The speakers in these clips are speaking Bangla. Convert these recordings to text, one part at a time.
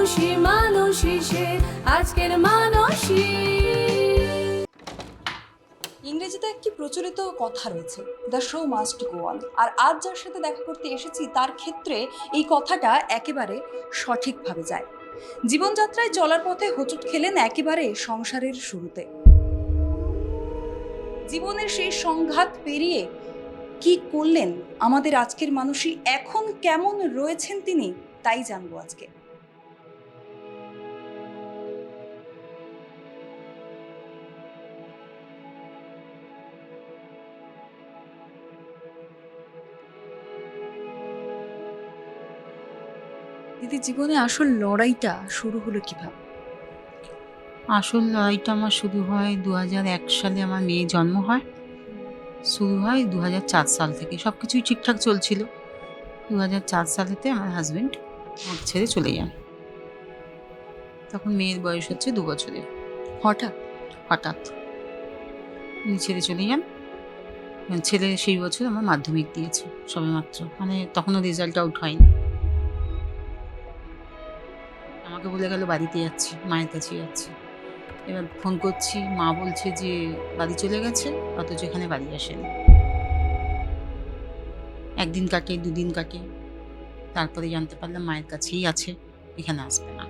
মানুষই মানুষই সে আজকের মানুষই। ইংরেজিতে একটি প্রচলিত কথা রয়েছে, the show must go on. আর আজ যার সাথে দেখা করতে এসেছি তার ক্ষেত্রে এই কথাটা একেবারে সঠিকভাবে যায়। জীবনযাত্রায় চলার পথে হোঁচট খেলেন একেবারে সংসারের শুরুতে। জীবনের সেই সংঘাত পেরিয়ে কি করলেন আমাদের আজকের মানুষই, এখন কেমন রয়েছেন তিনি, তাই জানবো আজকে। দিদি, জীবনে আসল লড়াইটা শুরু হলো কিভাবে? আসল লড়াইটা আমার শুরু হয় 2001 সালে। আমার মেয়ে জন্ম হয়। শুরু হয় 2004 সাল থেকে। সব কিছুই ঠিকঠাক চলছিল। 2004 সালেতে আমার হাজব্যান্ড আমাকে ছেড়ে চলে যান। তখন মেয়ের বয়স হচ্ছে 2 বছরের। হঠাৎ উনি ছেড়ে চলে যান। ছেলে সেই বছর আমার মাধ্যমিক দিয়েছে সবেমাত্র, মানে তখনও রেজাল্ট আউট হয়নি। আমাকে বলে গেল বাড়িতে যাচ্ছি, মায়ের কাছে যাচ্ছি। এবার ফোন করছি, মা বলছে যে বাড়ি চলে গেছে, অথচ এখানে বাড়ি আসেনি। একদিন কাটে, দুদিন কাটে, তারপরে জানতে পারলাম মায়ের কাছেই আছে, এখানে আসবে না।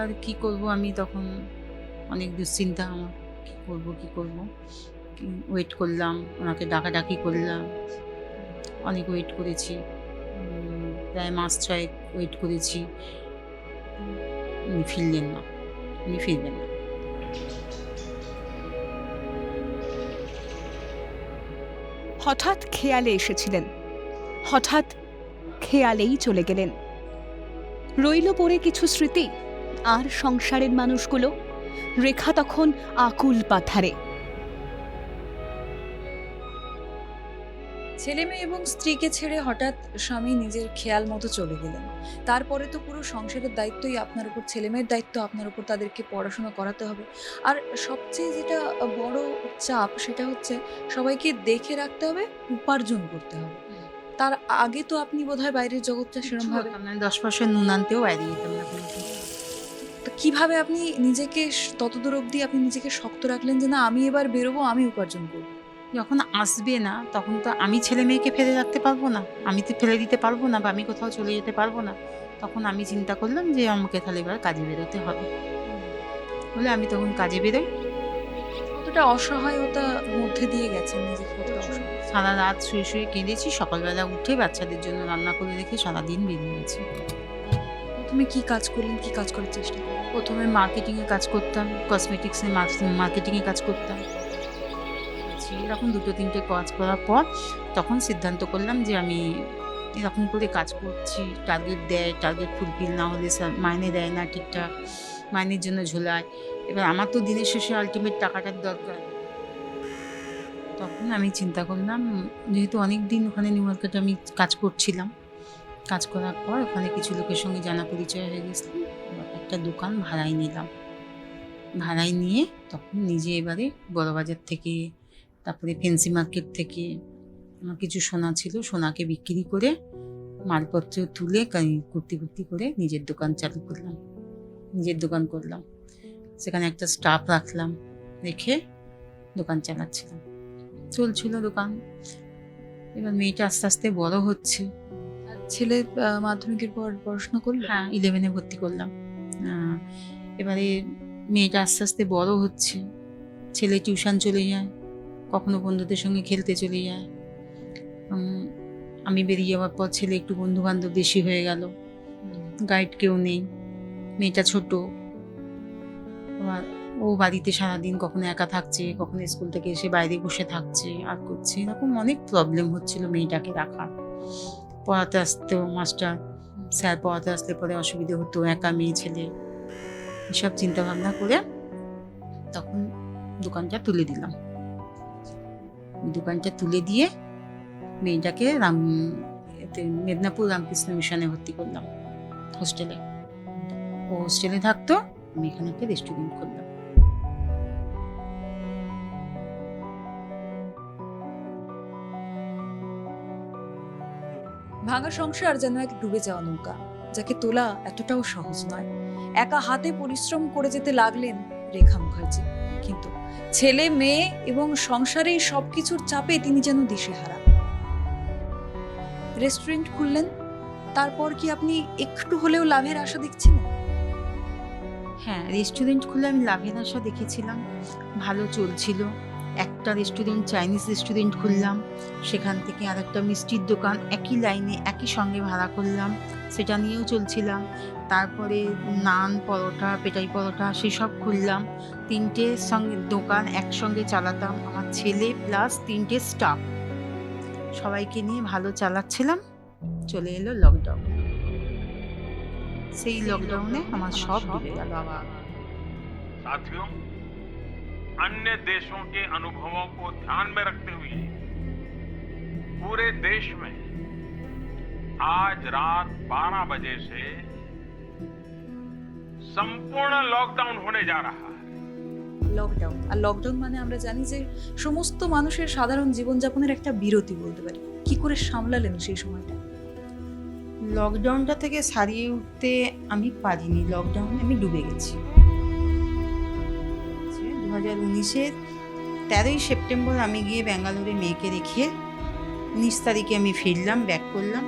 আর কি করব আমি, তখন অনেক দুশ্চিন্তা আমার, কি করব। ওয়েট করলাম, ওনাকে ডাকাডাকি করলাম, অনেক ওয়েট করেছি, প্রায় মাস 6 ওয়েট করেছি। উনি ফিরলেন না, উনি ফিরবেন না। হঠাৎ খেয়ালে এসেছিলেন, হঠাৎ খেয়ালেই চলে গেলেন। রইল পড়ে কিছু স্মৃতি, আর সংসারের মানুষগুলো। রেখা তখন আকুল পাথারে। ছেলে মেয়ে এবং স্ত্রীকে ছেড়ে হঠাৎ স্বামী নিজের খেয়াল মতো চলে গেলেন। তারপরে তো পুরো সংসারের দায়িত্বই আপনার উপর, ছেলে মেয়ের দায়িত্ব আপনার উপর, তাদেরকে পড়াশোনা করাতে হবে। আর সবচেয়ে যেটা বড় চাপ, সেটা হচ্ছে সবাইকে দেখে রাখতে হবে, উপার্জন করতে হবে। তার আগে তো আপনি বোধহয় বাইরের জগৎটা সেরকম ভাবে, 10 পয়সা নুন আনতেও বাইরে যেতাম না। তো কিভাবে আপনি নিজেকে ততদূর অবধি আপনি নিজেকে শক্ত রাখলেন যে না, আমি এবার বেরোবো, আমি উপার্জন করবো? যখন আসবে না তখন তো আমি ছেলে মেয়েকে ফেলে রাখতে পারবো না, আমি তো ফেলে দিতে পারবো না, বা আমি কোথাও চলে যেতে পারবো না। তখন আমি চিন্তা করলাম যে আমাকে তাহলে এবার কাজে বেরোতে হবে। বলে আমি তখন কাজে বেরোই। কতটা অসহায়তার মধ্যে দিয়ে গেছেন নিজেকে, কতটা অসহায়? সারা রাত শুয়ে শুয়ে কেঁদেছি, সকালবেলা উঠে বাচ্চাদের জন্য রান্না করে রেখে সারাদিন বেরিয়ে গেছি। প্রথমে কি কাজ করলেন, কি কাজ করার চেষ্টা করলেন? প্রথমে মার্কেটিংয়ে কাজ করতাম, কসমেটিক্সের মার্কেটিংয়ে কাজ করতাম। এরকম 2-3টে কাজ করার পর তখন সিদ্ধান্ত করলাম যে আমি এরকম করে কাজ করছি, টার্গেট দেয়, টার্গেট ফুলফিল না হলে মাইনে দেয় না ঠিকঠাক, মাইনের জন্য ঝোলায়। এবার আমার তো দিনের শেষে আলটিমেট টাকাটার দরকার। তখন আমি চিন্তা করলাম, যেহেতু অনেক দিন ওখানে নিউ মার্কেটে আমি কাজ করছিলাম, কাজ করার পর ওখানে কিছু লোকের সঙ্গে জানা পরিচয় হয়ে গেছিলাম, একটা দোকান ভাড়ায় নিলাম। ভাড়ায় নিয়ে তখন নিজে এবারে বড়বাজার থেকে, তারপরে ফেন্সি মার্কেট থেকে আমার কিছু সোনা ছিল, সোনাকে বিক্রি করে মালপত্র তুলে কুর্তি করে নিজের দোকান চালু করলাম, নিজের দোকান করলাম। সেখানে একটা স্টাফ রাখলাম, রেখে দোকান চালাচ্ছিলাম, চলছিল দোকান। এবার মেয়েটা আস্তে আস্তে বড় হচ্ছে। ছেলে মাধ্যমিকের পর পড়াশোনা করলো? হ্যাঁ, 11-এ ভর্তি করলাম। এবারে মেয়েটা আস্তে আস্তে বড় হচ্ছে, ছেলে টিউশন চলে যায়, কখনো বন্ধুদের সঙ্গে খেলতে চলে যায়। আমি বেরিয়ে যাওয়ার পর ছেলে একটু বন্ধু বান্ধব বেশি হয়ে গেল, গাইড কেউ নেই, মেয়েটা ছোট। ও বাড়িতে সারাদিন কখনো একা থাকছে, কখনো স্কুল থেকে এসে বাইরে বসে থাকছে আর করছে, এরকম অনেক প্রবলেম হচ্ছিল মেয়েটাকে রাখার। পড়াতে আসতেও মাস্টার স্যার পড়াতে আসলে পরে অসুবিধে হতো, একা মেয়ে ছেলে। এসব চিন্তা ভাবনা করে তখন দোকানটা তুলে দিলাম। দোকানটা তুলে দিয়ে মেয়েটাকে মেদিনীপুর রামকৃষ্ণ মিশনে ভর্তি করলাম, হোস্টেলে। ও হোস্টেলে থাকতো, আমি এখানে একটা রেস্টুরেন্ট করলাম। ভাঙা সংসার যেন এক ডুবে যাওয়া নৌকা, যাকে তোলা এতটাও সহজ নয়। একা হাতে পরিশ্রম করে যেতে লাগলেন রেখা মুখার্জি, কিন্তু ছেলে মেয়ে এবং সংসারে সবকিছুর চাপে তিনি যেন দিশেহারা। রেস্টুরেন্ট খুললেন, তারপর কি আপনি একটু হলেও লাভের আশা দেখছিলেন? হ্যাঁ, রেস্টুরেন্ট খুলে আমি লাভের আশা দেখেছিলাম, ভালো চলছিল। একটা রেস্টুরেন্ট, চাইনিজ রেস্টুরেন্ট খুললাম, সেখান থেকে আর একটা মিষ্টির দোকান একই লাইনে একই সঙ্গে ভাড়া করলাম, সেটা নিয়েও চলছিলাম। তারপরে নান, পরোটা, পেটাই পরোটা সেসব খুললাম। 3টে সঙ্গে দোকান একসঙ্গে চালাতাম, আমার ছেলে প্লাস 3টে স্টাফ, সবাইকে নিয়ে ভালো চালাচ্ছিলাম। চলে এলো লকডাউন, সেই লকডাউনে আমার সব ডুবে গেল। साथियों, अन्य देशों के अनुभवों को ध्यान में रखते हुए पूरे देश में आज रात 12 बजे से संपूर्ण लॉकडाउन होने जा रहा है। লকডাউন, আর লকডাউন মানে আমরা জানি যে সমস্ত মানুষের সাধারণ জীবনযাপনের একটা বিরতি বলতে পারি। কি করে সামলালেন সেই সময়টা? লকডাউনটা থেকে সারিয়ে উঠতে আমি পারিনি, লকডাউনে আমি ডুবে গেছি। 2019-এর 13ই সেপ্টেম্বর আমি গিয়ে ব্যাঙ্গালোরে মেয়েকে রেখে 19 তারিখে আমি ফিরলাম, ব্যাক করলাম,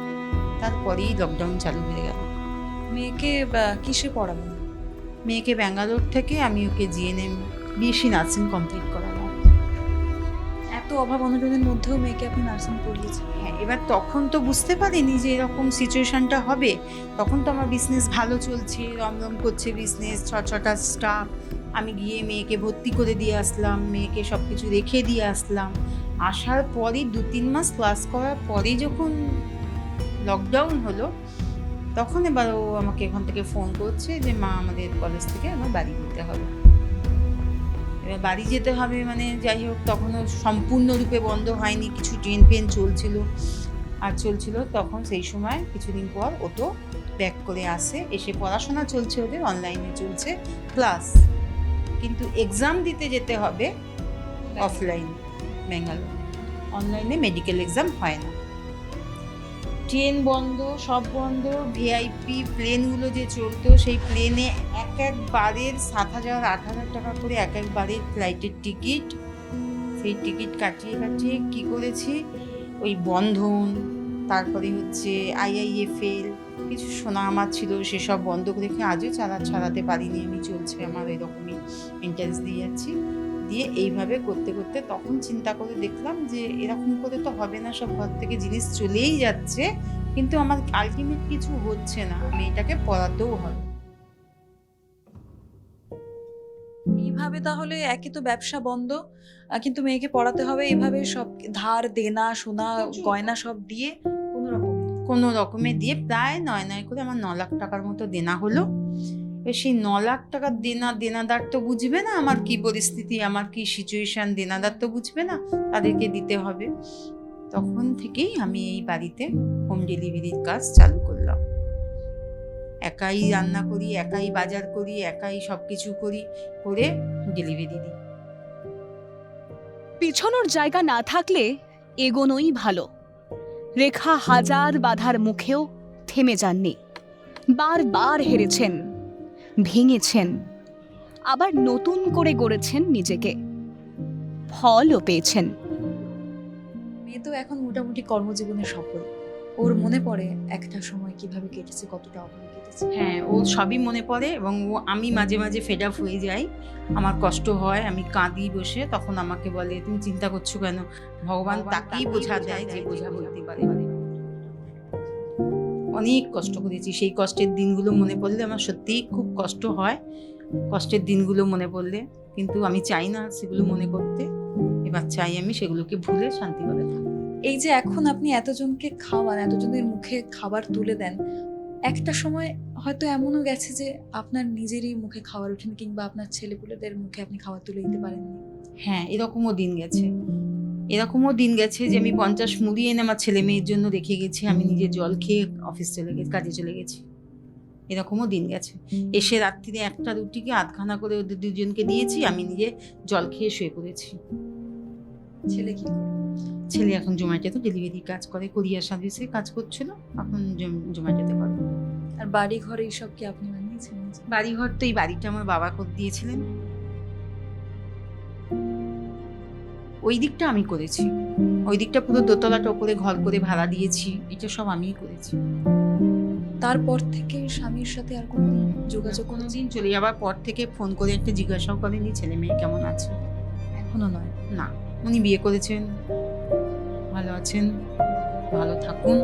তারপরেই লকডাউন চালু হয়ে গেল। মেয়েকে কিসে পড়াবেন? মেয়েকে ব্যাঙ্গালোর থেকে আমি ওকে জিএনএম বিএসসি নার্সিং কমপ্লিট করালাম। এত অভাব অনটনের মধ্যেও মেয়েকে আপনি নার্সিং পড়িয়েছেন? হ্যাঁ, এবার তখন তো বুঝতে পারিনি যে এরকম সিচুয়েশনটা হবে। তখন তো আমার বিজনেস ভালো চলছে, রমরম করছে বিজনেস, 6টা স্টাফ। আমি গিয়ে মেয়েকে ভর্তি করে দিয়ে আসলাম, মেয়েকে সব কিছু রেখে দিয়ে আসলাম। আসার পরই 2-3 মাস ক্লাস করার পরেই যখন লকডাউন হলো, তখন এবার ও আমাকে এখান থেকে ফোন করছে যে মা, আমাদের কলেজ থেকে আমার বাড়ি যেতে হবে। এবার বাড়ি যেতে হবে মানে যাই হোক, তখনও সম্পূর্ণরূপে বন্ধ হয়নি, কিছু ট্রেন ফেন চলছিল। তখন সেই সময় কিছুদিন পর ও তো ব্যাক করে আসে, এসে পড়াশোনা চলছে, ওদের অনলাইনে চলছে ক্লাস, কিন্তু এক্সাম দিতে যেতে হবে অফলাইন ব্যাঙ্গালোর। অনলাইনে মেডিকেল এক্সাম হয় না। ট্রেন বন্ধ, সব বন্ধ। ভিআইপি প্লেনগুলো যে চলতো, সেই প্লেনে একবারের 7,000-8,000 টাকা করে একবারের ফ্লাইটের টিকিট। সেই টিকিট কাটিয়ে কি করেছি, ওই বন্ধন, তারপরে হচ্ছে আইআইএফএল, কিছু সোনা আমার ছিল, সেসব বন্ধ করে রেখে আজও ছাড়াতে পারিনি আমি। চলছে আমার এরকমই, ইন্টারেস্ট দিয়ে যাচ্ছি। দিয়ে এইভাবে করতে করতে তখন চিন্তা করে দেখলাম যে এরকম করে তো হবে না, সব ঘর থেকে জিনিস চলেই যাচ্ছে, কিন্তু আমার আলটিমেট কিছু হচ্ছে না, মেয়েটাকে পড়াতেও হবে। এইভাবে তাহলে একে তো ব্যবসা বন্ধ, কিন্তু মেয়েকে পড়াতে হবে, এইভাবে সব ধার দেনা সোনা গয়না সব দিয়ে কোনো রকমে দিয়ে প্রায় 9 করে আমার 9 লাখ টাকার মতো দেনা হলো। সেই 9 লাখ টাকার দেনাদার তো বুঝবে না আমার কি পরিস্থিতি, আমার কি সিচুয়েশন, দেনাদার তো বুঝবে না, তাদেরকে দিতে হবে। তখন থেকেই আমি এই বাড়িতে হোম ডেলিভারির কাজ চালু করলাম। একাই রান্না করি, একাই বাজার করি, একাই সবকিছু করি, করে ডেলিভারি দিই। পিছনোর জায়গা না থাকলে এগোনোই ভালো। রেখা হাজার বাধার মুখেও থেমে যাননি, বারবার হেরেছেন, ভেঙেছেন, আবার নতুন করে গড়েছেন নিজেকে, ফলও পেয়েছেন। মেয়ে তো এখন মোটামুটি কর্মজীবনে সফল। ওর মনে পড়ে একটা সময় কিভাবে কেটেছে, কতটা অভাবে কেটেছে? হ্যাঁ, ও সবই মনে পড়ে, এবং আমি মাঝে মাঝে ফেড আপ হয়ে যাই, আমার কষ্ট হয়, আমি কাঁদি বসে। তখন আমাকে বলে, তুমি চিন্তা করছো কেন, ভগবান তাকেই বোঝা দেয় যে বোঝা বলতে পারে। অনেক কষ্ট করেছি, সেই কষ্টের দিনগুলো মনে পড়লে আমার সত্যিই খুব কষ্ট হয়, কষ্টের দিনগুলো মনে পড়লে। কিন্তু আমি চাই না সেগুলো মনে করতে, এবার চাই আমি সেগুলোকে ভুলে শান্তি করে থাকি। এই যে এখন আপনি এতজনকে খাওয়ান, এতজনের মুখে খাবার তুলে দেন, একটা সময় হয়তো এমনও গেছে যে আপনার নিজেরই মুখে খাবার ওঠেন, কিংবা আপনার ছেলেপুলেদের মুখে আপনি খাবার তুলে দিতে পারেননি। হ্যাঁ, এরকমও দিন গেছে যে আমি 50 মুড়ি এনে আমার ছেলে মেয়ের জন্য রেখে গেছি, আমি নিজে জল খেয়ে কাজে চলে গেছি। এরকমও দিন গেছে। এসে রাত্রিরে একটা রুটিকে 8খানা করে ওদের 2জনকে দিয়েছি, আমি নিজে জল খেয়ে শুয়ে পড়েছি। ছেলে কি করে? ছেলে এখন জোম্যাটোতে ডেলিভারি কাজ করে, কুরিয়ার সার্ভিসে কাজ করছিল, এখন জোম্যাটোতে করে। আর বাড়ি ঘরে এইসব কি আপনি বানিয়েছেন? বাড়িঘর তো এই বাড়িটা আমার বাবা করে দিয়েছিলেন, ওই দিকটা আমি করেছি। ওই দিকটা পুরো দোতলাটা ওপরে ঘর করে ভাড়া দিয়েছি, এটা সব আমিই করেছি। তারপর থেকে স্বামীর সাথে আর কোনো যোগাযোগ কোনো কোনোদিন চলে যাওয়ার পর থেকে ফোন করে একটা জিজ্ঞাসাও করেনি ছেলে মেয়ে কেমন আছে। এখনো নয়? না, উনি বিয়ে করেছেন, ভালো আছেন, ভালো থাকুন।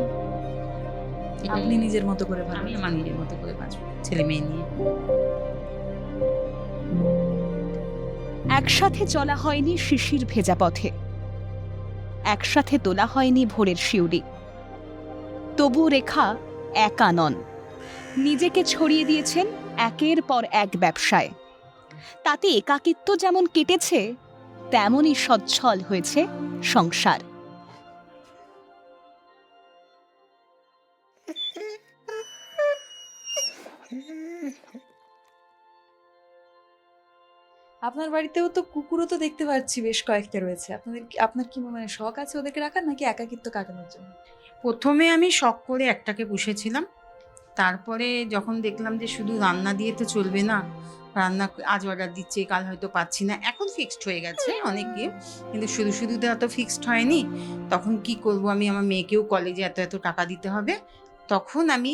আপনি নিজের মতো করে ভালো আমি আমার নিজের মতো করে বাঁচবো ছেলে মেয়ে নিয়ে। একসাথে চলা হয়নি শিশির ভেজা পথে, একসাথে তোলা হয়নি ভোরের শিউরি। তবু রেখা একা নন, নিজেকে ছড়িয়ে দিয়েছেন একের পর এক ব্যবসায়। তাতে একাকিত্ব যেমন কেটেছে, তেমনই সচ্ছল হয়েছে সংসার। আপনার বাড়িতেও তো কুকুরও তো দেখতে পাচ্ছি বেশ কয়েকটা রয়েছে। আপনার কি মানে শখ আছে ওদেরকে রাখার, নাকি একাকিত্ব কাটানোর জন্য? প্রথমে আমি শখ করে একটাকে পুষেছিলাম, তারপরে যখন দেখলাম যে শুধু রান্না দিয়ে তো চলবে না, রান্না আজ অর্ডার দিচ্ছে, কাল হয়তো পাচ্ছি না, এখন ফিক্সড হয়ে গেছে অনেকে, কিন্তু শুধু শুধু তো এত ফিক্সড হয়নি। তখন কি করব, আমি আমার মেয়েকেও কলেজে এত এত টাকা দিতে হবে, তখন আমি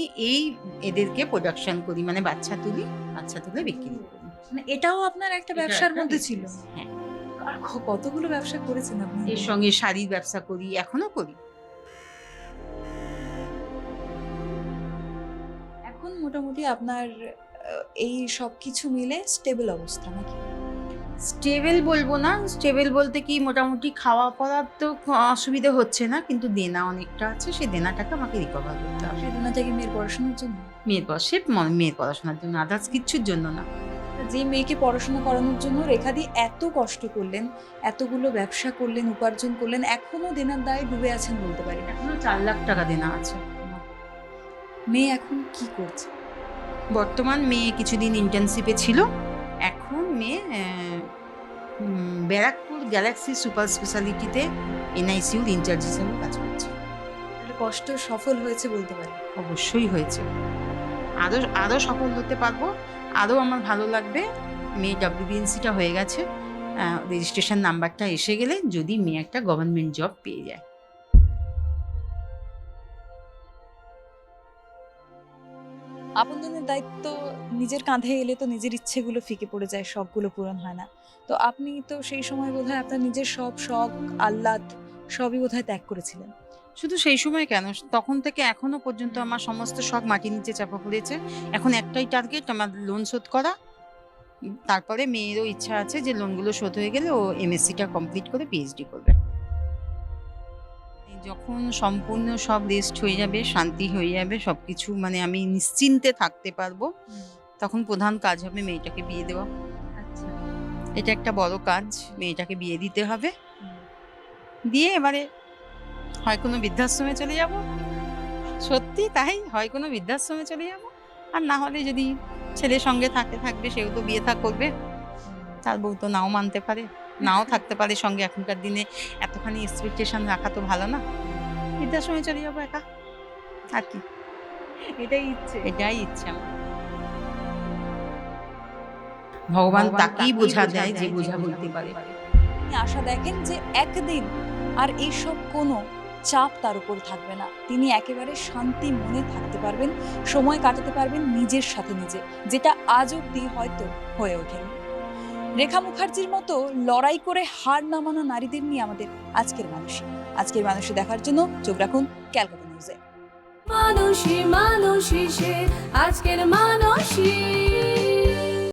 এদেরকে প্রোডাকশন করি, মানে বাচ্চা তুলে বিক্রি করি। মানে এটাও আপনার একটা ব্যবসার একটা মধ্যে business, ছিল? হ্যাঁ। আর কতগুলো ব্যবসা করেছেন আপনি? এর সঙ্গে শাড়ির ব্যবসা করি, এখনো করি। এখন মোটামুটি আপনার এই সব কিছু মিলে স্টেবল অবস্থা নাকি? স্টেবল বলবো না, স্টেবল বলতে কি মোটামুটি খাওয়া পড়ার তো অসুবিধা হচ্ছে না, কিন্তু দেনা অনেকটা আছে, সেই দেনাটাকে আমাকে রিকভার করতে হবে। সেদিন থেকে মেয়ের পড়াশোনার জন্য? মেয়ের পড়াশোনার জন্য, আদার্স কিচ্ছুর জন্য না। যে মেয়েকে পড়াশোনা করানোর জন্য রেখাদি এত কষ্ট করলেন, এতগুলো ব্যবসা করলেন, উপার্জন করলেন, এখনো দেনার দায়ে ডুবে আছেন বলতে পারি। এখনো 4 লাখ টাকা দেনা আছে। মেয়ে এখন কি করছে? বর্তমান মেয়ে কিছুদিন ইন্টার্নশিপে ছিল, এখন মেয়ে ব্যারাকপুর গ্যালাক্সি সুপার স্পেশালিটিতে এনআইসিউর ইনচার্জ হিসেবে কাজ করছে। তাহলে কষ্ট সফল হয়েছে বলতে পারি? অবশ্যই হয়েছে, আরও সফল হতে পারবো, আরও আমার ভালো লাগবে। মেয়ে WBNCটা হয়ে গেছে, রেজিস্ট্রেশন নাম্বারটা এসে গেলে যদি মেয়ে একটা গভর্নমেন্ট জব পেয়ে যায়। আপনজনের দায়িত্ব নিজের কাঁধে এলে তো নিজের ইচ্ছেগুলো ফিকে পড়ে যায়, শখগুলো পূরণ হয় না। তো আপনি তো সেই সময় বোধহয় আপনার নিজের সব শখ আহ্লাদ সবই বোধহয় ত্যাগ করেছিলেন। শুধু সেই সময় কেন, তখন থেকে এখনো পর্যন্ত আমার সমস্ত শখ মাটির নিচে চাপা পড়েছে। এখন একটাই টার্গেট, আমার লোন শোধ করা। তারপরে মেয়েরও ইচ্ছা আছে যে লোনগুলো শোধ হয়ে গেলে ও MSCটা কমপ্লিট করে PhD করবে। যখন সম্পূর্ণ সব রেস্ট হয়ে যাবে, শান্তি হয়ে যাবে, সবকিছু মানে আমি নিশ্চিন্তে থাকতে পারবো, তখন প্রধান কাজ হবে মেয়েটাকে বিয়ে দেওয়া। আচ্ছা, এটা একটা বড় কাজ, মেয়েটাকে বিয়ে দিতে হবে। দিয়ে এবারে হয় কোনো বৃদ্ধাশ্রমে চলে যাব, সত্যি তাই, হয় কোনো বৃদ্ধাশ্রমে চলে যাব, আর না হলে যদি ছেলের সঙ্গে থাকবে, সেও তো বিয়ে করবে, তার বউ তো নাও মানতে পারে, নাও থাকতে পারে সঙ্গে। এখনকার দিনে এতখানি এক্সপেকটেশন রাখা তো ভালো না। বৃদ্ধাশ্রমে চলে যাবো একা, আর কি, এটাই ইচ্ছে আমার। ভগবান তাকেই বোঝা দেয় যে বোঝা বলতে পারে। আপনি আশা দেখেন যে একদিন আর এইসব কোনো চাপ তার উপর থাকবে না, তিনি একেবারে শান্তি মনে থাকতে পারবেন, সময় কাটাতে পারবেন নিজের সাথে নিজে, যেটা আজ অব্দি হয়তো হয়ে ওঠেনি। রেখা মুখার্জির মতো লড়াই করে হার না মানা নারীদের নিয়ে আমাদের আজকের মানুষে দেখার জন্য চোখ রাখুন ক্যালকাটা নিউজে। মানুষই সে আজকের মানুষই।